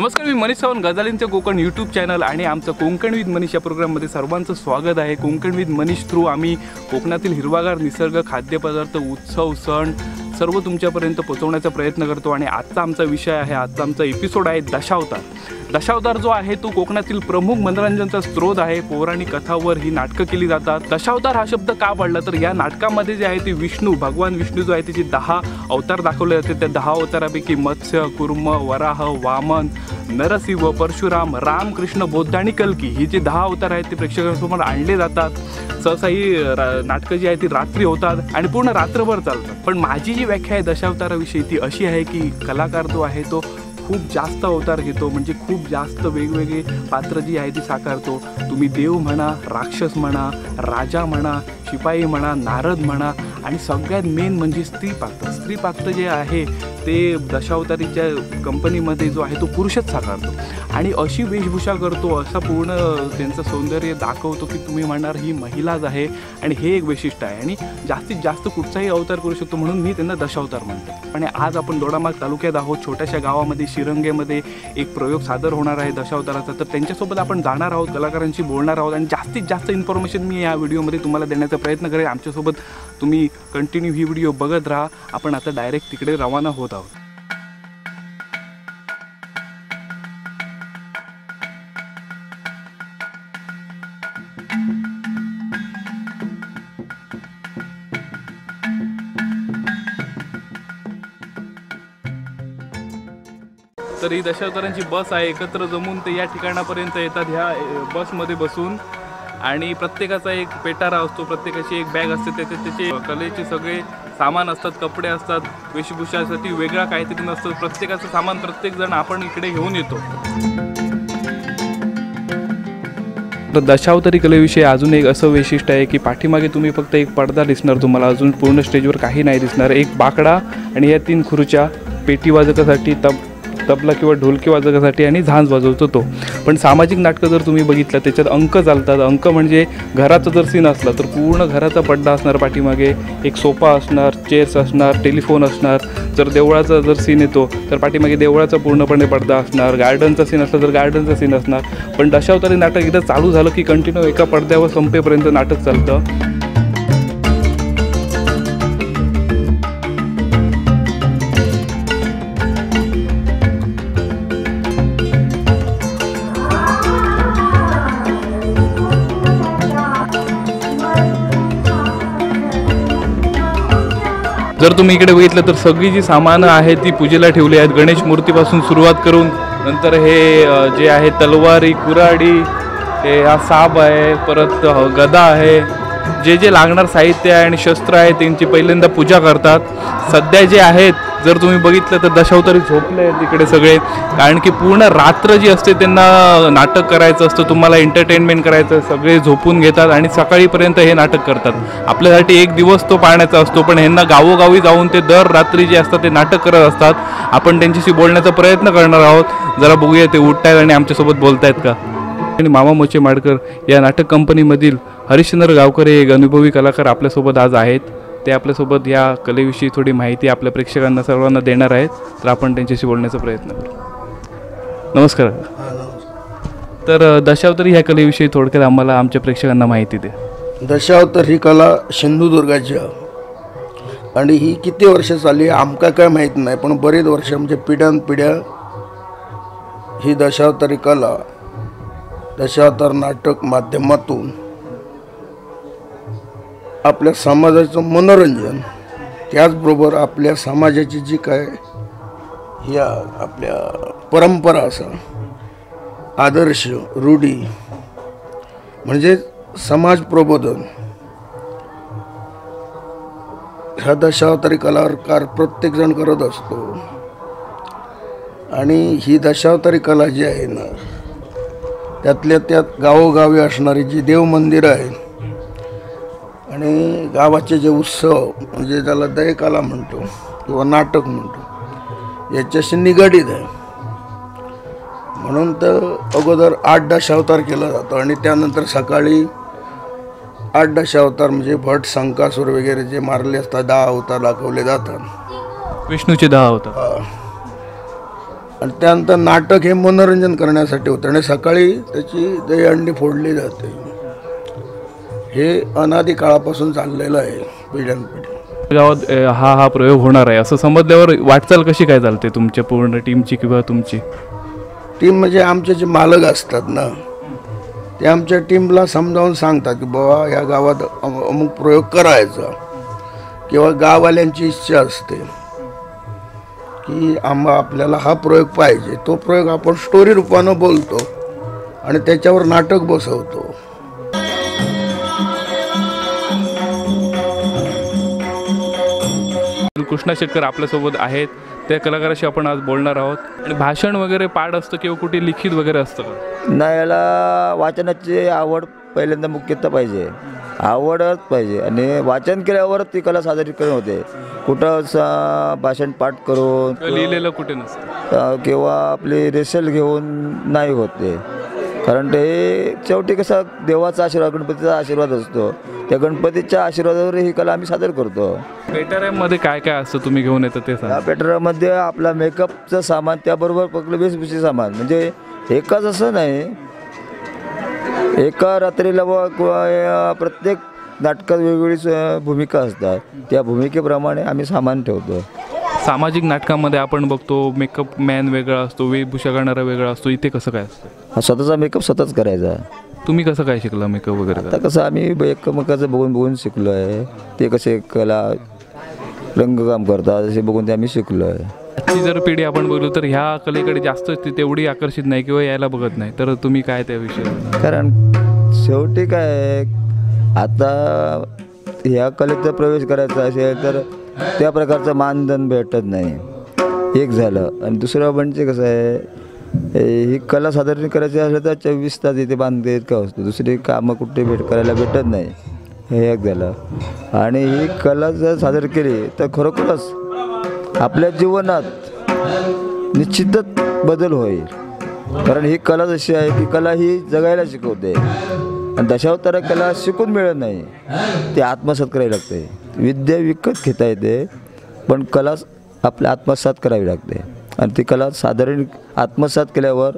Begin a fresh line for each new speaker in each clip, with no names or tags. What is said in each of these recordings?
नमस्कार, मी Manish Sawant, गजालींचं Konkan YouTube channel आणि आमचं कोकण विथ मनीष या प्रोग्राममध्ये सर्वांचं स्वागत आहे। कोकण विथ मनीष थ्रू आम्ही कोकणातील हिरवागार निसर्ग, खाद्यपदार्थ, उत्सव, सण सर्व तुमच्यापर्यंत पोहोचवण्याचा प्रयत्न करतो। आणि आजचा आमचा विषय आहे, आजचा आमचा एपिसोड आहे दशावतार। दशावतार जो आहे तो कोकणातील प्रमुख मनोरंजनाचा स्रोत आहे। पौराणिक कथावर ही नाटकं केली जातात। दशावतार हा शब्द का पडला तर या नाटकामध्ये जे आहे ते विष्णू, भगवान विष्णू जो आहे त्याचे 10 अवतार दाखवले जाते। त्या 10 अवतारापैकी मत्स्य, कूर्म, वराह, वामन, नरसिंह, परशुराम, रामकृष्ण, बौद्ध आणि कल्की ही जे 10 अवतार आहेत ते प्रेक्षकांसमोर आणले जातात। सहसा ही नाटकं जी आहे ती रात्री होतात आणि पूर्ण रात्रभर चालतात। पण माझी जी व्याख्या आहे दशावताराविषयी ती अशी आहे की कलाकार जो आहे तो खूप जास्त अवतार घेतो, म्हणजे खूप जास्त वेगवेगळे पात्र जी आहे ती साकारतो। तुम्ही देव म्हणा, राक्षस म्हणा, राजा म्हणा, शिपाई म्हणा, नारद म्हणा आणि सगळ्यात मेन म्हणजे स्त्री पात्र जे आहे ते दशावतारीच्या कंपनीमध्ये जो आहे तो पुरुषच साकारतो आणि अशी वेशभूषा करतो, असा पूर्ण त्यांचं सौंदर्य दाखवतो की तुम्ही म्हणणार ही महिलाच आहे। आणि हे एक वैशिष्ट्य आहे आणि जास्तीत जास्त कुठचाही अवतार करू शकतो, म्हणून मी त्यांना दशावतार म्हणतो। आणि आज आपण दोडामार्ग तालुक्यात आहोत, छोट्याशा गावामध्ये शिरंगेमध्ये एक प्रयोग सादर होणार आहे दशावताराचा। तर त्यांच्यासोबत आपण जाणार आहोत, कलाकारांशी बोलणार आहोत आणि जास्तीत जास्त इन्फॉर्मेशन मी या व्हिडिओमध्ये तुम्हाला देण्याचा प्रयत्न करेन। आमच्यासोबत तुम्ही कंटिन्यू ही व्हिडिओ बघत राहा। आपण आता डायरेक्ट तिकडे रवाना होत आहोत। तर ही दशावतारांची बस आहे, एकत्र जमून ते या ठिकाणापर्यंत येतात ह्या बसमध्ये बसून। आणि प्रत्येकाचा एक पेटारा असतो, प्रत्येकाची एक बॅग असते, त्याचे कलेचे सगळे सामान असतात, कपडे असतात, वेशभूषासाठी वेगळा काहीतरी नसतं। प्रत्येकाचं सामान प्रत्येकजण आपण इकडे घेऊन येतो। तर दशावतारी कलेविषयी अजून एक असं वैशिष्ट्य आहे की पाठीमागे तुम्ही फक्त एक पडदा दिसणार, तुम्हाला अजून पूर्ण स्टेजवर काही नाही दिसणार। एक बाकडा आणि या 3 खुर्च्या, पेटी वाजकासाठी, तबला किंवा ढोलकी वाजकासाठी आणि झांज वाजवतो तो। पण सामाजिक नाटकं जर तुम्ही बघितलं त्याच्यात अंक चालतात। अंक म्हणजे घराचा जर सीन असला तर पूर्ण घराचा पडदा असणार, पाठीमागे एक सोफा असणार, चेअर्स असणार, टेलिफोन असणार। जर देवळाचा जर सीन येतो तर पाठीमागे देवळाचा पूर्णपणे पडदा असणार, गार्डनचा सीन असला तर गार्डनचा सीन असणार। पण दशावतारी नाटक एकदा चालू झालं की कंटिन्यू एका पडद्यावर संपेपर्यंत नाटक चालतं। जर तुम्ही इकडे बघितलं तर सगळी जी सामानं आहेत ती पूजेला ठेवली आहेत। गणेश मूर्तीपासून सुरुवात करून नंतर हे जे आहे तलवारी, कुऱ्हाडी, हे हा साप आहे, परत गदा आहे, जे लागणार साहित्य आहे आणि शस्त्र आहे त्यांची पहिल्यांदा पूजा करतात। सध्या जे आहेत जर तुम्ही बघितलं तर दशावतारी झोपले आहेत तिकडे सगळे, कारण की पूर्ण रात्र जी असते त्यांना नाटक करायचं असतं, तुम्हाला एंटरटेनमेंट करायचं, सगळे झोपून घेतात आणि सकाळीपर्यंत हे नाटक करतात। आपल्यासाठी एक दिवस तो पाळण्याचा असतो, पण ह्यांना गावोगावी जाऊन ते दर रात्री जे असतात ते नाटक करत असतात। आपण त्यांच्याशी बोलण्याचा प्रयत्न करणार आहोत, जरा बघूया ते उठतायत आणि आमच्यासोबत बोलतायत का। आणि मामा मोचे माडकर या नाटक कंपनीमधील हरिश्चंद्र गावकर हे एक अनुभवी कलाकार आपल्यासोबत आज आहेत। ते आपल्यासोबत या कलेविषयी थोडी माहिती आपल्या प्रेक्षकांना सर्वांना देणार आहेत, तर आपण त्यांच्याशी बोलण्याचा प्रयत्न करू। नमस्कार। तर दशावतारी ह्या कलेविषयी थोडक्यात आम्हाला आमच्या प्रेक्षकांना माहिती द्या।
दशावतार ही कला सिंधुदुर्गाची आणि ही किती वर्ष चालली आमका काय माहीत नाही, पण बरेच वर्ष म्हणजे पिढ्यानपिढ्या ही दशावतारी कला, दशावतार नाटक माध्यमातून आपल्या समाजाचं मनोरंजन, त्याचबरोबर आपल्या समाजाची जी काय ह्या आपल्या परंपरा असा, आदर्श, रूढी म्हणजे समाज प्रबोधन ह्या दशावतारी कलाकार प्रत्येकजण करत असतो। आणि ही दशावतारी कला जी आहे ना, त्यातल्या त्यात गावोगावी असणारी जी देवमंदिरं आहेत आणि गावाचे जे उत्सव म्हणजे त्याला दयकला म्हणतो किंवा नाटक म्हणतो, याच्याशी निगडीत आहे। म्हणून तर अगोदर 8 दशावतार केला जातो आणि त्यानंतर सकाळी 8 दशावतार म्हणजे भट, संकासूर वगैरे जे मारले असतात 10 अवतार दाखवले जातात।
विष्णूचे 10 अवतार।
आणि त्यानंतर नाटक हे मनोरंजन करण्यासाठी होतं आणि सकाळी त्याची दहीहंडी फोडली जाते. हे अनादी काळापासून चाललेलं आहे, पिढ्यानपिढी.
गावात हा प्रयोग होणार आहे असं समजल्यावर वाटचाल कशी काय चालते तुमच्या पूर्ण टीमची किंवा तुमची?
टीम म्हणजे आमचे जे मालक असतात ना, ते आमच्या टीमला समजावून सांगतात की बाबा ह्या गावात अमुक प्रयोग करायचा, किंवा गाववाल्यांची इच्छा असते की आपल्याला हा प्रयोग पाहिजे. तो प्रयोग आपण स्टोरी रूपानं बोलतो आणि त्याच्यावर नाटक बसवतो.
कृष्णा शेटकर आपल्यासोबत आहेत, त्या कलाकाराशी आपण आज बोलणार आहोत. आणि भाषण वगैरे पाठ असतं किंवा कुठे लिखित वगैरे असतं का?
नाही, याला वाचनाची आवड पहिल्यांदा मुख्यतः पाहिजे, आवडच पाहिजे. आणि वाचन केल्यावर ती कला सादरीकरण होते. कुठं भाषण पाठ करून
लिहिलेलं कुठे नसतं
किंवा आपली रेसल घेऊन नाही होते. कारण ते शेवटी कसं देवाचा आशीर्वाद, गणपतीचा आशीर्वाद असतो. त्या गणपतीच्या आशीर्वादावर ही कला आम्ही सादर करतो.
पेटाऱ्यामध्ये काय काय असतं तुम्ही घेऊन येतं ते सांग.
या पेटाऱ्यामध्ये आपला मेकअपचं सामान, त्याबरोबर फक्त वेशभूषेचं सामान. म्हणजे एकच असं नाही, एका रात्रीला प्रत्येक नाटकात वेगवेगळी भूमिका असतात. त्या भूमिकेप्रमाणे आम्ही सामान ठेवतो.
सामाजिक नाटकामध्ये आपण बघतो मेकअप मॅन वेगळा असतो, वेशभूषा करणारा वेगळा असतो. इथे कसं काय असतं?
हा स्वतःचा मेकअप स्वतःच करायचा.
तुम्ही कसं काय शिकला मेकअप वगैरे?
आता कसं आम्ही एकमेकाचं बघून शिकलो आहे. ते कसे कला रंगकाम करतात असे बघून ते आम्ही शिकलो आहे.
आजची जर पिढी आपण बघलो तर ह्या कलेकडे जास्त तेवढी आकर्षित नाही किंवा यायला बघत नाही. तर तुम्ही काय त्याविषयी?
कारण शेवटी काय, आता ह्या कलेत प्रवेश करायचा असेल तर त्या प्रकारचं मानधन भेटत नाही, एक झालं. आणि दुसरं म्हणजे कसं आहे, ही कला सादर करायची असेल तर 24 तास इथे बांधते का असतो. दुसरी कामं कुठे करायला भेटत नाही, हे एक झालं. आणि ही कला जर सादर केली तर खरोखरच आपल्या जीवनात निश्चितच बदल होईल. कारण ही कला जशी आहे की कला ही जगायला शिकवते. आणि दशावतार कला शिकून मिळत नाही, ते आत्मसात करावी लागते. विद्या विकत घेता येते, पण कला आपल्या आत्मसात करावी लागते. आणि ती कला साधारण आत्मसात केल्यावर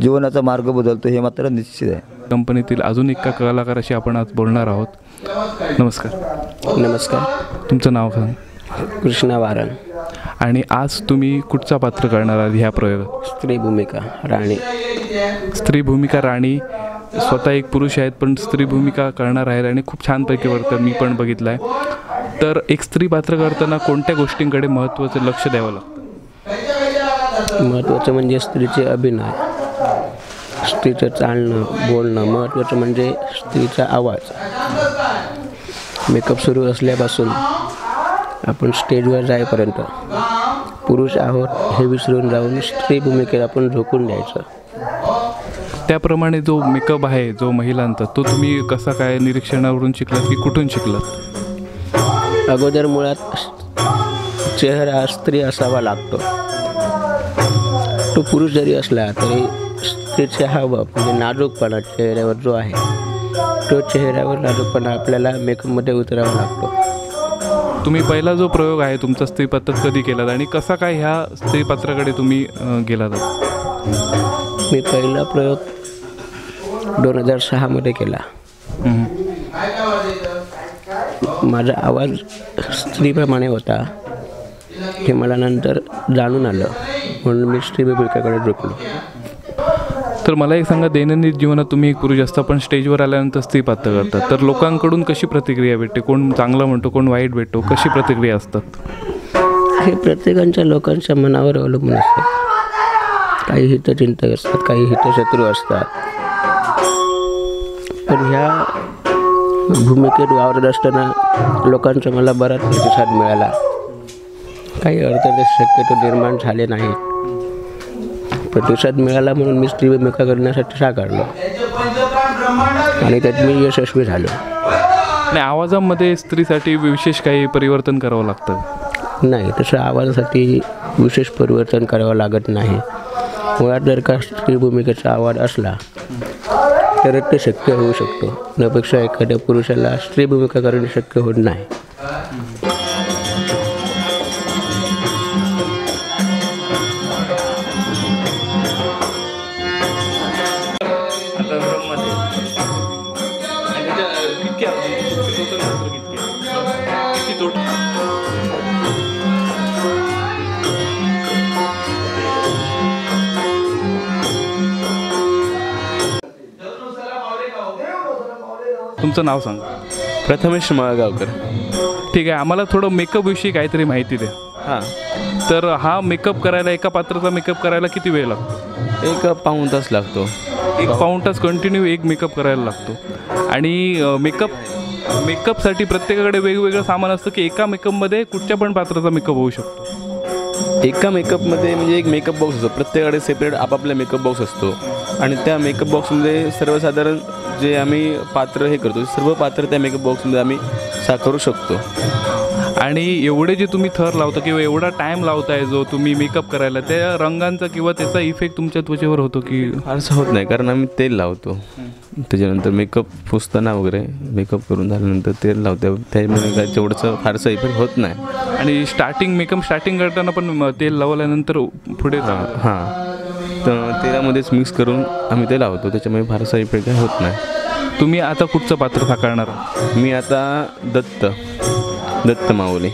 जीवनाचा मार्ग बदलतो, हे मात्र निश्चित आहे.
कंपनीतील अजून एका कलाकाराशी आपण आज बोलणार आहोत. नमस्कार.
नमस्कार.
तुमचं नाव सांग.
कृष्णा वारण.
आणि आज तुम्ही कुठचा पात्र करणार आहात ह्या प्रयोगात?
स्त्री भूमिका राणी.
स्त्री भूमिका राणी. स्वतः एक पुरुष आहेत पण स्त्री भूमिका करणार आहेत आणि खूप छानपैकी वर्तन मी पण बघितलं आहे. तर एक स्त्री पात्र करताना कोणत्या गोष्टींकडे महत्त्वाचं लक्ष द्यावं लागतं?
महत्त्वाचं म्हणजे स्त्रीचे अभिनय, स्त्रीचं चालणं बोलणं. महत्त्वाचं म्हणजे स्त्रीचा आवाज. मेकअप सुरू असल्यापासून आपण स्टेजवर जाईपर्यंत पुरुष आहोत हे विसरून जाऊन स्त्री भूमिकेला आपण झोकून द्यायचं.
त्याप्रमाणे जो मेकअप आहे जो महिलांचा, तो तुम्ही कसा काय निरीक्षणावरून शिकलात की कुठून शिकलात?
अगोदर मुळात चेहरा स्त्री असावा लागतो. तो पुरुष जरी असला तरी स्त्रीचे हावभाव म्हणजे नाजूकपणा चेहऱ्यावर जो आहे, तो चेहऱ्यावर नाजूकपणा आपल्याला मेकअपमध्ये उतरावा लागतो.
तुम्ही पहिला जो प्रयोग आहे तुमचा स्त्रीपात्र कधी केलात आणि कसा काय ह्या स्त्रीपात्राकडे तुम्ही गेलात?
मी पहिला प्रयोग 2006 केला. माझा आवाज स्त्रीप्रमाणे होता हे मला नंतर जाणून आलं, म्हणून मी स्त्री भूमिकेकडे झुकलो.
तर मला एक सांगा, दैनंदिन जीवनात तुम्ही एक पुरुष असता पण स्टेजवर आल्यानंतर स्त्री पात्र करतात, तर लोकांकडून कशी प्रतिक्रिया भेटते? कोण चांगलं म्हणतो, कोण वाईट भेटतो, कशी प्रतिक्रिया असतात?
हे प्रत्येकाच्या लोकांच्या मनावर अवलंबून असतं. काही हितचिंतक असतात, काही हितशत्रू असतात. पण ह्या भूमिकेत वावरत असताना लोकांचा मला बराच प्रतिसाद मिळाला. काही अडथळे शक्यतो निर्माण झाले नाहीत. प्रतिसाद मिळाला म्हणून मी स्त्री भूमिका करण्यासाठी साकारलो आणि त्यात मी यशस्वी झालो.
आणि आवाजामध्ये स्त्रीसाठी विशेष काही परिवर्तन करावं लागतं?
नाही, तसं आवाजासाठी विशेष परिवर्तन करावं लागत नाही. मुळात जर का स्त्री भूमिकेचा आवाज असला तर ते शक्य होऊ शकतो. त्यापेक्षा एखाद्या पुरुषाला स्त्री भूमिका करणे शक्य होत नाही.
तुमचं नाव सांगा.
प्रथमेश माळगावकर.
ठीक आहे, आम्हाला थोडं मेकअपविषयी काहीतरी माहिती द्या.
हां,
तर हा मेकअप करायला, एका पात्राचा मेकअप करायला किती वेळ लागतो?
एक पाऊण तास लागतो.
एक पाऊण तास कंटिन्यू एक मेकअप करायला लागतो. आणि मेकअपसाठी प्रत्येकाकडे वेगवेगळं सामान असतं की एका मेकअपमध्ये कुठच्या पण पात्राचा मेकअप होऊ शकतो?
एका मेकअपमध्ये म्हणजे एक मेकअप बॉक्स असतो, प्रत्येकाकडे सेपरेट आपापला मेकअप बॉक्स असतो आणि त्या मेकअप बॉक्समध्ये सर्वसाधारण जे आम्ही पात्र हे करतो सर्व पात्र त्या मेकअप बॉक्समध्ये आम्ही साकारू शकतो.
आणि एवढे जे तुम्ही थर लावता किंवा एवढा टाईम लावताय जो तुम्ही मेकअप करायला, त्या रंगांचा किंवा त्याचा इफेक्ट तुमच्या त्वचेवर होतो की?
फारसं होत नाही, कारण आम्ही तेल लावतो. त्याच्यानंतर मेकअप पुसताना वगैरे मेकअप करून झाल्यानंतर तेल लावतो, त्यामुळे काय तेवढंसं फारसं इफेक्ट होत नाही.
आणि मेकअप स्टार्टिंग करताना पण तेल लावल्यानंतर पुढे?
हां, तर तेलामध्येच मिक्स करून आम्ही ते लावतो, त्याच्यामुळे फारसा इफेक्ट काय होत नाही.
तुम्ही आता कुठचं पात्र साकारणार आहात?
मी आता दत्त माऊली.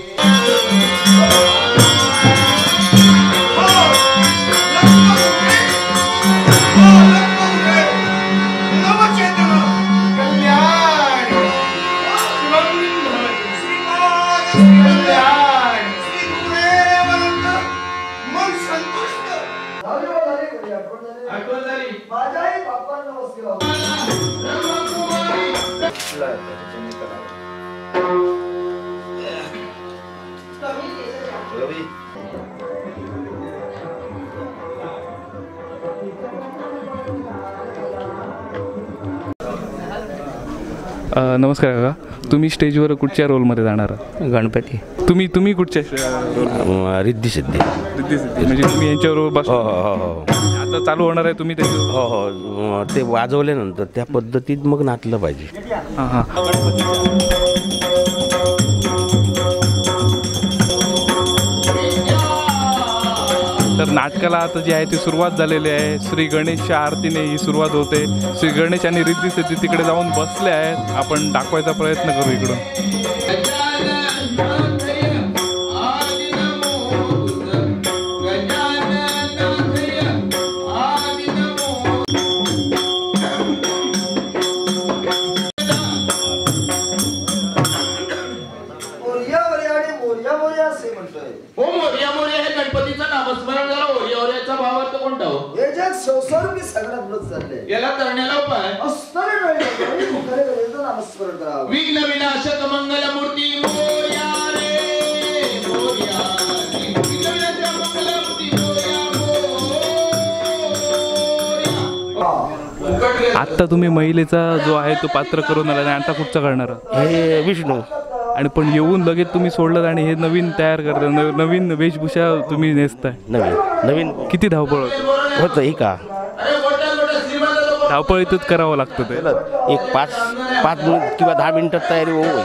नमस्कार काका, तुम्ही स्टेजवर कुठच्या रोलमध्ये जाणार आहात?
गणपती.
तुम्ही कुठच्या?
रिद्धी सिद्धी.
म्हणजे तुम्ही यांच्याबरोबर बस.
हो हो हो
आता चालू होणार आहे, तुम्ही त्याच्या?
हो हो, ते वाजवल्यानंतर त्या पद्धतीत मग नाचलं पाहिजे.
हां हां. तर नाटकाला आता जी आहे ती सुरुवात झालेली आहे. श्री गणेशच्या आरतीने ही सुरुवात होते. श्री गणेश आणि रिद्धी सिद्धी तिकडे जाऊन बसले आहेत. आपण दाखवायचा प्रयत्न करू इकडून.
याला करण्याला उपाय विघ्न विनाशक मंगल मूर्ती मोरया रे मोरया रे. विघ्न विनाशक मंगल मूर्ती मोरया.
आत्ता तुम्ही महिलेचा जो आहे तो पात्र करून आला आणि आता कुठचा करणार आहात?
हे विष्णू.
आणि पण येऊन लगेच तुम्ही सोडलं आणि हे नवीन तयार करता, नवीन वेशभूषा तुम्ही नेसताय.
नवीन
किती धावपळ होतं?
होतं ही का?
धावपळीतच करावं लागतं ते.
एक 5 मिनिट किंवा 10 मिनिटात तयारी होईल.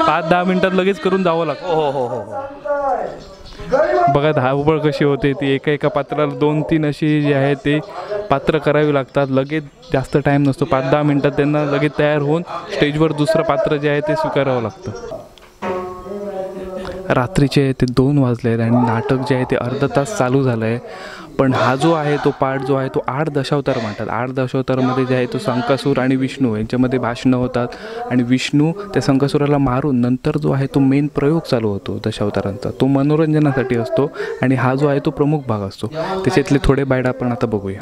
5-10 मिनिटात लगेच करून जावं लागतं.
हो हो हो.
बघा धावपळ कशी होते ती. एका पात्राला 2-3 अशी जी आहे ते पात्र करावी लागतात. लगेच जास्त टाईम नसतो. 5-10 मिनिटात त्यांना लगेच तयार होऊन स्टेजवर दुसरं पात्र जे आहे ते स्वीकारावं लागतं. रात्रीचे ते 2 वाजले आहेत आणि नाटक जे आहे ते अर्धा तास चालू झालं आहे. पण हा जो आहे तो पाठ जो आहे तो 8 दशावतार म्हणतात. 8 दशावतारामध्ये जे आहे तो संकासूर आणि विष्णू यांच्यामध्ये भाषणं होतात आणि विष्णू त्या संकासुराला मारून नंतर जो आहे तो मेन प्रयोग चालू होतो दशावतारांचा. तो मनोरंजनासाठी असतो आणि हा जो आहे तो प्रमुख भाग असतो. त्याच्यातले थोडे बायड आपण आता बघूया.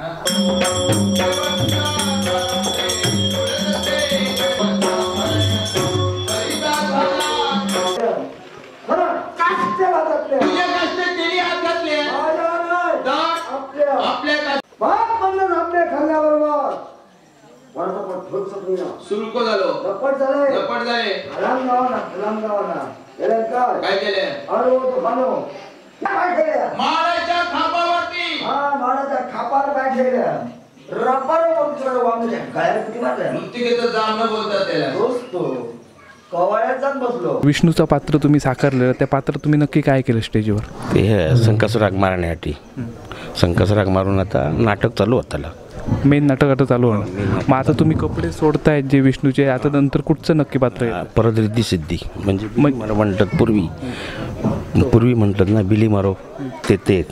सुरुको झालो रपट झाले काय केले? माळाच्या खांबावरती
खापावर बैठलेल्या रबर
मृत्तिकेचं जामणं बोलतात त्याला.
कवाळ्याचाच बसलो.
विष्णूचं पात्र तुम्ही साकारलेलं, त्या पात्र तुम्ही नक्की काय केलं स्टेजवर?
ते संकासराग मारण्यासाठी संकासराग मारून आता नाटक चालू होतं.
मेन नाटक आता चालू होणार. मग आता तुम्ही कपडे सोडतायत जे विष्णूचे, आता नंतर कुठचं नक्की पात्र आहे?
परत रिद्धी सिद्धी म्हणजे म्हणतात पूर्वी म्हणतात ना बिली मारो ते.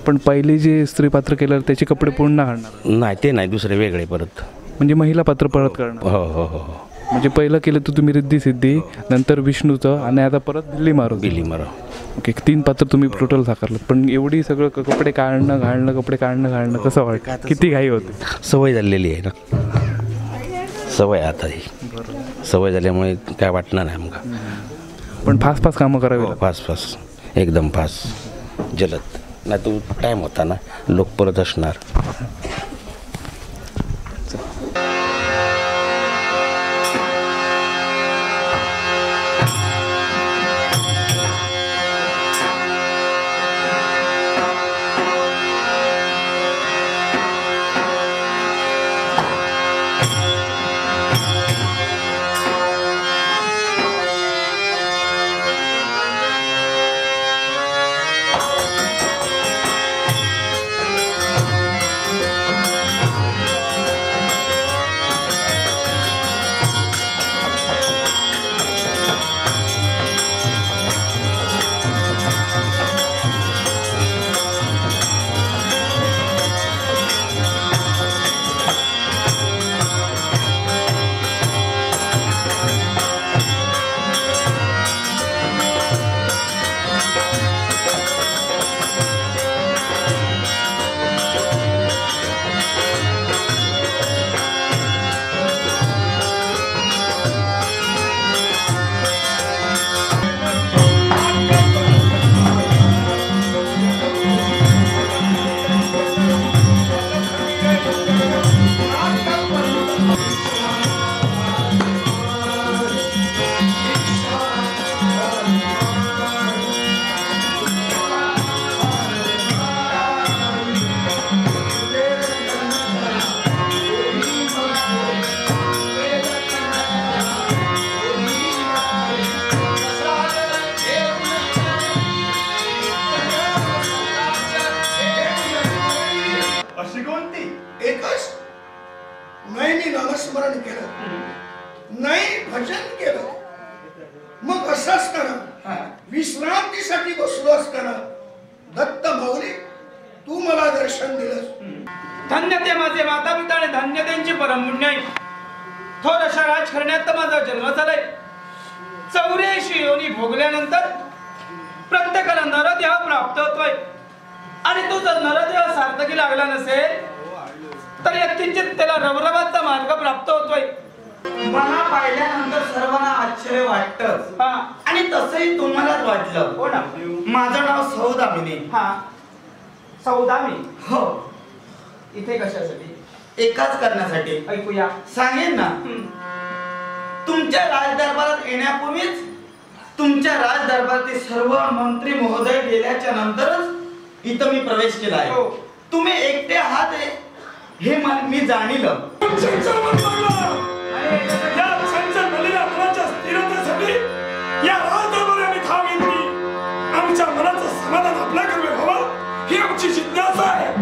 पण पहिले जे स्त्री पात्र केलं त्याचे कपडे पूर्ण घालणार?
नाही ते नाही, दुसरे वेगळे परत.
म्हणजे महिला पात्र परत करणार.
हो हो हो हो
म्हणजे पहिलं केलं तर तुम्ही रिद्धी सिद्धी, नंतर विष्णूचं, आणि आता परत बिल्ली मारू.
बिली मारो.
ओके, 3 पात्र तुम्ही टोटल साकारलं. पण एवढी सगळं कपडे काढणं घालणं, कपडे काढणं घालणं कसं वाटतं? किती घाई होते?
सवय झालेली आहे ना, सवय आता ही सवय झाल्यामुळे काय वाटणार नाही आमका.
पण फास्ट फास्ट कामं करावी लागतात.
फास्ट फास्ट एकदम फास्ट जलद, नाही तो टाईम होता ना, लोक परत असणार.
नाही नामस्मरण केलं, नाही भजन केलं, मग असं असताना विश्रांतीसाठी बसलो असताना दत्त माऊली तू मला दर्शन दिलंस.
धन्य ते माझे माता पिता आणि धन्य त्यांची परमपुण्य. थोर अशा राजघराण्यात माझा जन्म झालाय. 84 योनी भोगल्यानंतर प्रत्येकाला नरदेह प्राप्त होतोय. आणि तो जर नरदेह सार्थकी लागला नसेल तर किंचित त्याला रवरवाचा मार्ग प्राप्त होतोय.
मला पाहिल्यानंतर सर्वांना आश्चर्य वाटतं आणि तसंही तुम्हालाच वाटलं.
हो ना.
माझं नाव सौदामिनी.
हा, सौदामी.
हो.
इथे कशासाठी?
एकाच करण्यासाठी.
ऐकूया.
सांगेन ना. तुमच्या राजदरबारात येण्यापूर्वीच तुमच्या राजदरबारातील सर्व मंत्री महोदय गेल्याच्या नंतरच इथं मी प्रवेश केला आहे. तुम्ही एकटे आहात हे मी जाणीलं.
या राजदरबाराने ठाव घेतली. आमच्या मनाचं समाधान आपल्याकडे व्हावं ही आमची जिज्ञासा आहे.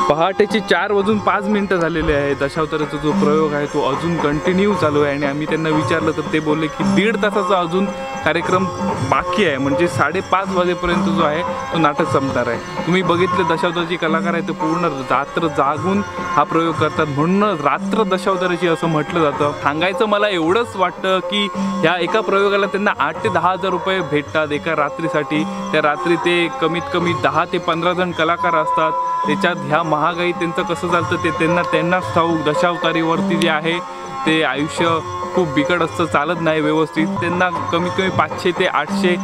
पहाटेचे 4:05 झालेले आहे. दशावताराचा जो प्रयोग आहे तो अजून कंटिन्यू चालू आहे आणि आम्ही त्यांना विचारलं तर ते बोलले की 1.5 तासाचा अजून कार्यक्रम बाकी आहे. म्हणजे 5:30 वाजेपर्यंत जो आहे तो नाटक संपणार आहे. तुम्ही बघितले दशावताराची कलाकार आहे ते पूर्ण रात्र जागून हा प्रयोग करतात, म्हणून रात्र दशावताराची असं म्हटलं जातं. सांगायचं मला एवढंच वाटतं की ह्या एका प्रयोगाला त्यांना 8 ते 10 हजार रुपये भेटतात एका रात्रीसाठी. त्या रात्री ते कमीत कमी 10 ते 15 जण कलाकार असतात. त्याच्यात ह्या महागाई त्यांचं कसं चालतं ते त्यांनाच ठाऊक. दशावतारीवरती जे आहे ते आयुष्य खूप बिकट असतं, चालत नाही व्यवस्थित. त्यांना कमीत कमी 500 ते 800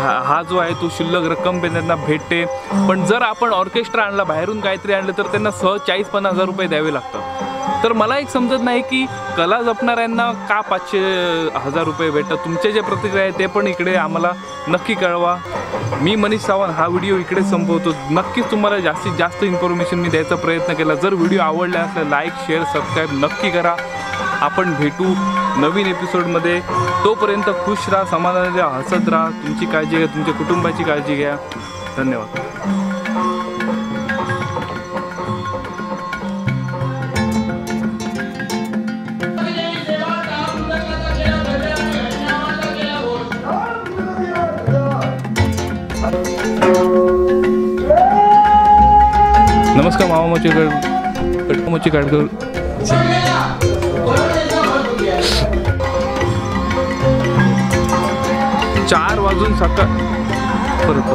हा जो आहे तो शिल्लक रक्कम त्यांना भेटते. पण जर आपण ऑर्केस्ट्रा आणला, बाहेरून काहीतरी आणलं, तर त्यांना सहज 40-50 रुपये द्यावे लागतात. तर मला एक समजत नाही की कला जपणाऱ्यांना का 500-1000 रुपये भेटतात. तुमचे जे प्रतिक्रिया आहे ते पण इकडे आम्हाला नक्की कळवा. मी मनीष सावंत हा व्हिडिओ इकडे संपवतो. नक्कीच तुम्हाला जास्तीत जास्त इन्फॉर्मेशन मी द्यायचा प्रयत्न केला. जर व्हिडिओ आवडला असला लाईक, शेअर, सबस्क्राईब नक्की करा. आपण भेटू नवीन एपिसोडमध्ये. तोपर्यंत खुश राहा, समाधानी राहा, हसत राहा. तुमची काळजी घ्या, तुमच्या कुटुंबाची काळजी घ्या. धन्यवाद. नमस्कार मामाची काढकर 4 वाजून सकाळ परत